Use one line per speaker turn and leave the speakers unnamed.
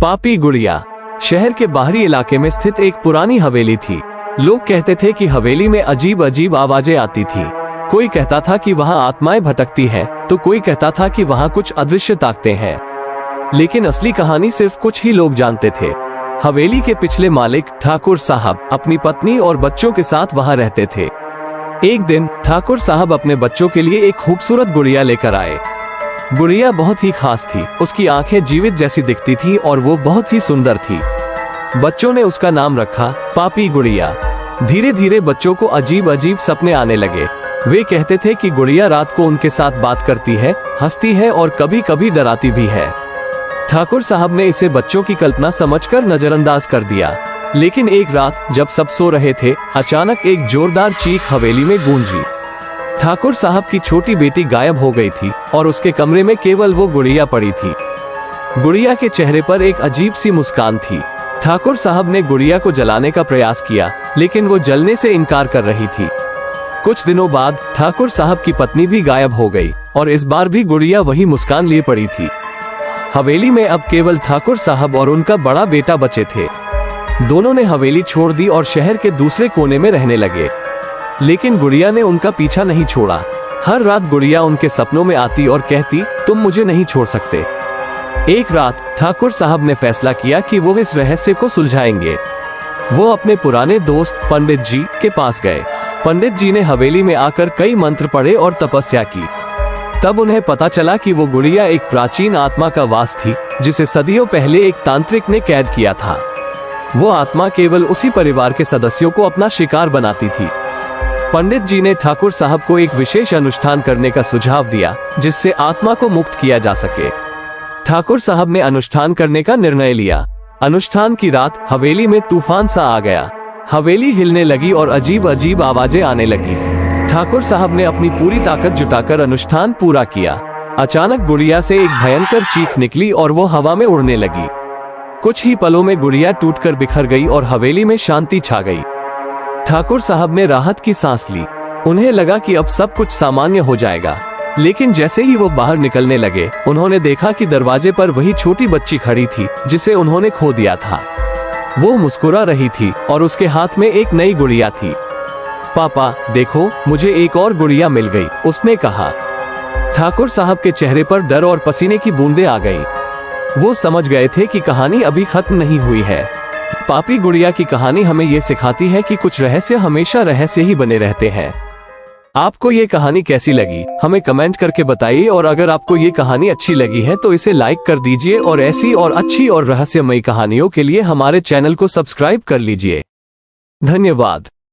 पापी गुड़िया। शहर के बाहरी इलाके में स्थित एक पुरानी हवेली थी। लोग कहते थे कि हवेली में अजीब अजीब आवाजें आती थी। कोई कहता था कि वहाँ आत्माएं भटकती हैं, तो कोई कहता था कि वहाँ कुछ अदृश्य ताकतें हैं। लेकिन असली कहानी सिर्फ कुछ ही लोग जानते थे। हवेली के पिछले मालिक ठाकुर साहब अपनी पत्नी और बच्चों के साथ वहाँ रहते थे। एक दिन ठाकुर साहब अपने बच्चों के लिए एक खूबसूरत गुड़िया लेकर आए। गुड़िया बहुत ही खास थी। उसकी आंखें जीवित जैसी दिखती थी और वो बहुत ही सुंदर थी। बच्चों ने उसका नाम रखा पापी गुड़िया। धीरे धीरे बच्चों को अजीब अजीब सपने आने लगे। वे कहते थे कि गुड़िया रात को उनके साथ बात करती है, हंसती है और कभी कभी डराती भी है। ठाकुर साहब ने इसे बच्चों की कल्पना समझकर नजरअंदाज कर दिया। लेकिन एक रात जब सब सो रहे थे, अचानक एक जोरदार चीख हवेली में गूंजी। ठाकुर साहब की छोटी बेटी गायब हो गई थी और उसके कमरे में केवल वो गुड़िया पड़ी थी। गुड़िया के चेहरे पर एक अजीब सी मुस्कान थी। ठाकुर साहब ने गुड़िया को जलाने का प्रयास किया, लेकिन वो जलने से इनकार कर रही थी। कुछ दिनों बाद ठाकुर साहब की पत्नी भी गायब हो गई और इस बार भी गुड़िया वही मुस्कान लिए पड़ी थी। हवेली में अब केवल ठाकुर साहब और उनका बड़ा बेटा बचे थे। दोनों ने हवेली छोड़ दी और शहर के दूसरे कोने में रहने लगे। लेकिन गुड़िया ने उनका पीछा नहीं छोड़ा। हर रात गुड़िया उनके सपनों में आती और कहती, तुम मुझे नहीं छोड़ सकते। एक रात ठाकुर साहब ने फैसला किया कि वो इस रहस्य को सुलझाएंगे। वो अपने पुराने दोस्त पंडित जी के पास गए। पंडित जी ने हवेली में आकर कई मंत्र पढ़े और तपस्या की। तब उन्हें पता चला कि वो गुड़िया एक प्राचीन आत्मा का वास थी, जिसे सदियों पहले एक तांत्रिक ने कैद किया था। वो आत्मा केवल उसी परिवार के सदस्यों को अपना शिकार बनाती थी। पंडित जी ने ठाकुर साहब को एक विशेष अनुष्ठान करने का सुझाव दिया, जिससे आत्मा को मुक्त किया जा सके। ठाकुर साहब ने अनुष्ठान करने का निर्णय लिया। अनुष्ठान की रात हवेली में तूफान सा आ गया। हवेली हिलने लगी और अजीब अजीब आवाजें आने लगी। ठाकुर साहब ने अपनी पूरी ताकत जुटाकर अनुष्ठान पूरा किया। अचानक गुड़िया से एक भयंकर चीख निकली और वो हवा में उड़ने लगी। कुछ ही पलों में गुड़िया टूटकर बिखर गई और हवेली में शांति छा गई। ठाकुर साहब ने राहत की सांस ली। उन्हें लगा कि अब सब कुछ सामान्य हो जाएगा। लेकिन जैसे ही वो बाहर निकलने लगे, उन्होंने देखा कि दरवाजे पर वही छोटी बच्ची खड़ी थी जिसे उन्होंने खो दिया था। वो मुस्कुरा रही थी और उसके हाथ में एक नई गुड़िया थी। पापा देखो, मुझे एक और गुड़िया मिल गई, उसने कहा। ठाकुर साहब के चेहरे पर डर और पसीने की बूंदें आ गईं। वो समझ गए थे कि कहानी अभी खत्म नहीं हुई है। पापी गुड़िया की कहानी हमें ये सिखाती है कि कुछ रहस्य हमेशा रहस्य ही बने रहते हैं। आपको ये कहानी कैसी लगी, हमें कमेंट करके बताइए। और अगर आपको ये कहानी अच्छी लगी है तो इसे लाइक कर दीजिए और ऐसी और अच्छी और रहस्यमयी कहानियों के लिए हमारे चैनल को सब्सक्राइब कर लीजिए। धन्यवाद।